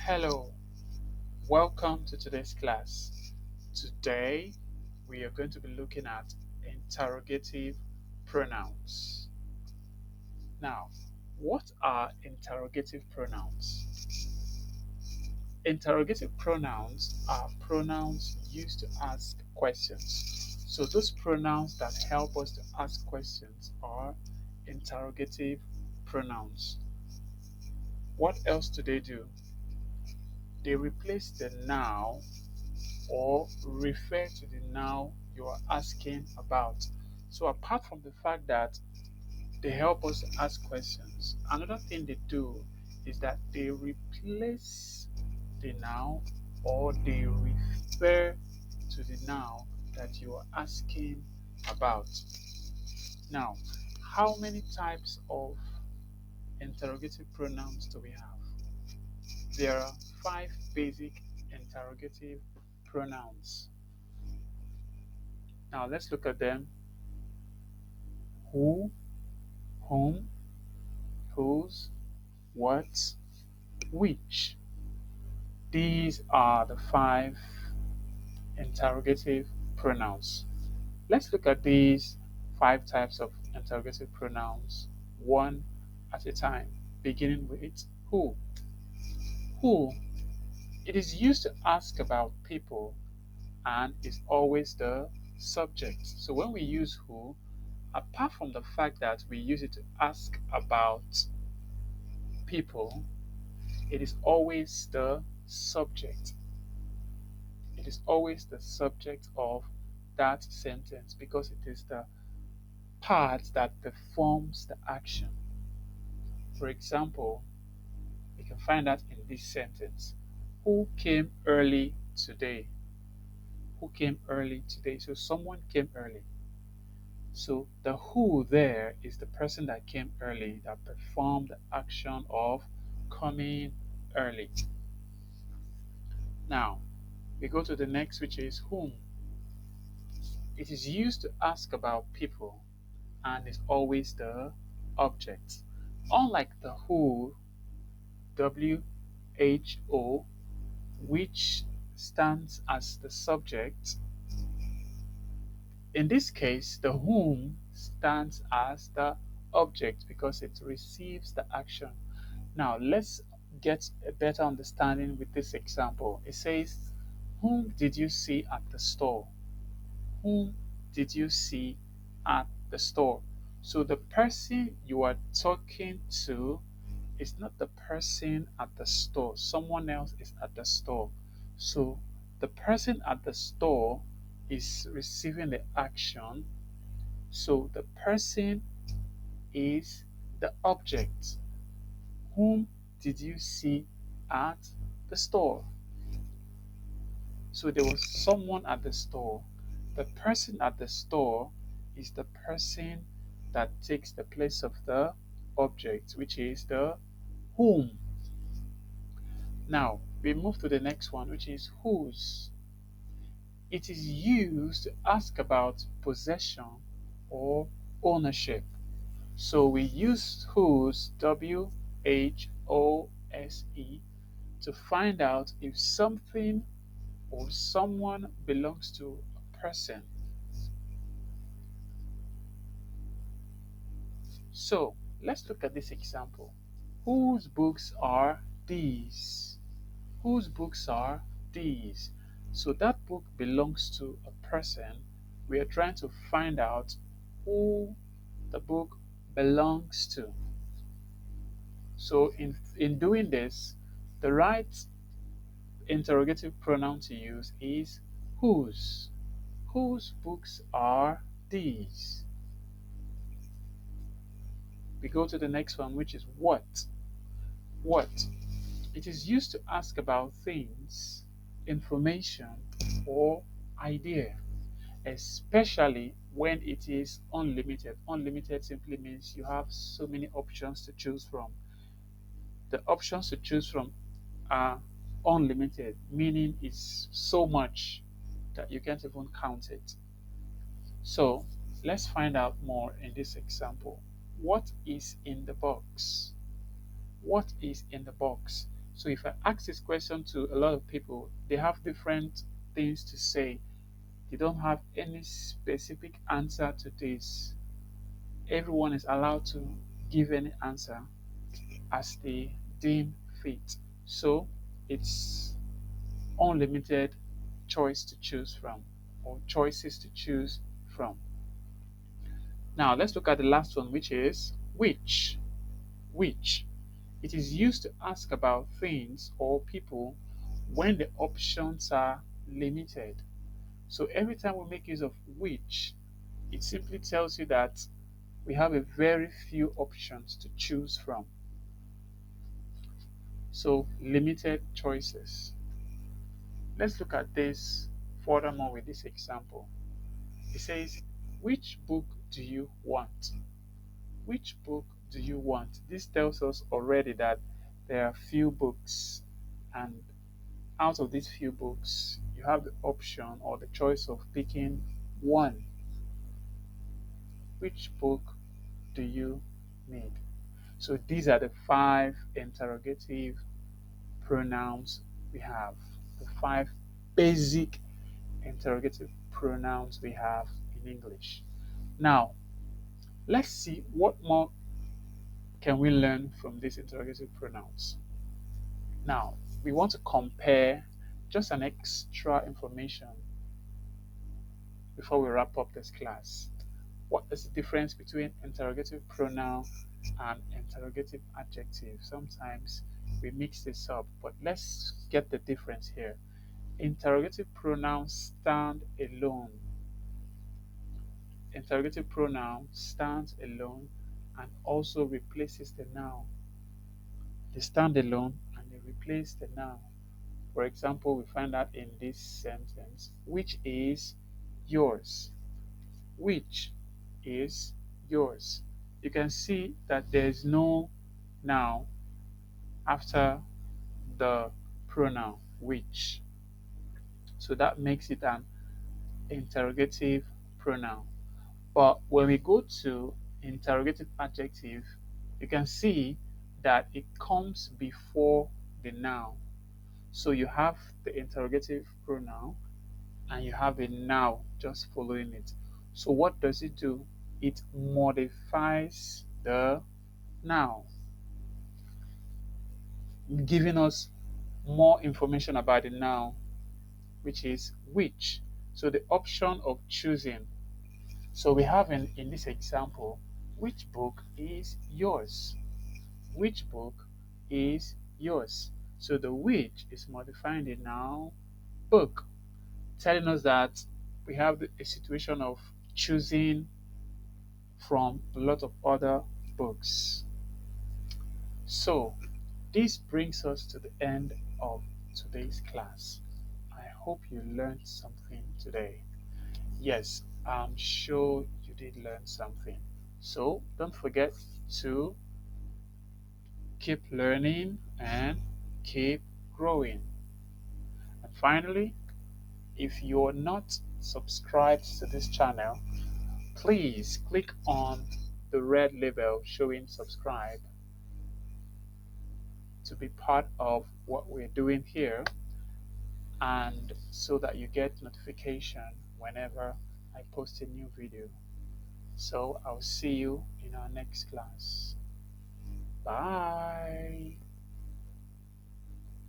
Hello, welcome to today's class. Today we are going to be looking at interrogative pronouns. Now, what are interrogative pronouns? Interrogative pronouns are pronouns used to ask questions. So, those pronouns that help us to ask questions are interrogative pronouns. What else do they do? They replace the noun or refer to the noun you are asking about. So, apart from the fact that they help us ask questions, another thing they do is that they replace the noun or they refer to the noun that you are asking about. Now, how many types of interrogative pronouns do we have? There are five basic interrogative pronouns. Now, let's look at them: who, whom, whose, what, which. These are the five interrogative pronouns. Let's look at these five types of interrogative pronouns one at a time, beginning with who. Who. It is used to ask about people and is always the subject. So when we use who, apart from the fact that we use it to ask about people, it is always the subject. It is always the subject of that sentence because it is the part that performs the action. For example, you can find that in this sentence: who came early today? Who came early today? So someone came early. So the who there is the person that came early, that performed the action of coming early. Now, we go to the next, which is whom. It is used to ask about people and is always the object. Unlike the who, WHO, which stands as the subject, in this case, the whom stands as the object because it receives the action. Now, let's get a better understanding with this example. It says, whom did you see at the store? Whom did you see at the store? So the person you are talking to is not the person at the store. Someone else is at the store. So the person at the store is receiving the action. So the person is the object. Whom did you see at the store? So there was someone at the store. The person at the store is the person that takes the place of the object, which is the whom. Now, we move to the next one, which is whose. It is used to ask about possession or ownership. So we use whose, WHOSE, to find out if something or someone belongs to a person. So let's look at this example. Whose books are these? Whose books are these? So that book belongs to a person. We are trying to find out who the book belongs to. So in doing this, the right interrogative pronoun to use is whose. Whose books are these? We go to the next one, which is what. What? It is used to ask about things, information, or idea, especially when it is unlimited. Unlimited simply means you have so many options to choose from. The options to choose from are unlimited, meaning it's so much that you can't even count it. So let's find out more in this example. What is in the box? What is in the box? So if I ask this question to a lot of people, they have different things to say. They don't have any specific answer to this. Everyone is allowed to give any answer as they deem fit. So it's unlimited choice to choose from, or choices to choose from. Now let's look at the last one, which is which. Which. It is used to ask about things or people when the options are limited. So every time we make use of which, it simply tells you that we have a very few options to choose from. So limited choices. Let's look at this furthermore with this example. It says, which book do you want? Which book do you want? This tells us already that there are few books, and out of these few books, you have the option or the choice of picking one. Which book do you need? So these are the five interrogative pronouns we have, the five basic interrogative pronouns we have in English. Now, let's see what more can we learn from these interrogative pronouns. Now, we want to compare just an extra information before we wrap up this class. What is the difference between interrogative pronoun and interrogative adjective? Sometimes we mix this up, but let's get the difference here. Interrogative pronouns stand alone. Interrogative pronoun stands alone and also replaces the noun. They stand alone and they replace the noun. For example, we find that in this sentence, which is yours. Which is yours. You can see that there is no noun after the pronoun which. So that makes it an interrogative pronoun. But when we go to interrogative adjective, you can see that it comes before the noun. So you have the interrogative pronoun and you have a noun just following it. So what does it do? It modifies the noun, giving us more information about the noun, which is which. So the option of choosing. So we have in this example, which book is yours? Which book is yours? So the which is modifying the noun book, telling us that we have a situation of choosing from a lot of other books. So this brings us to the end of today's class. I hope you learned something today. Yes, I'm sure you did learn something. So don't forget to keep learning and keep growing. And finally, if you're not subscribed to this channel, please click on the red label showing subscribe to be part of what we're doing here, and so that you get notification whenever I post a new video. So I'll see you in our next class. Bye.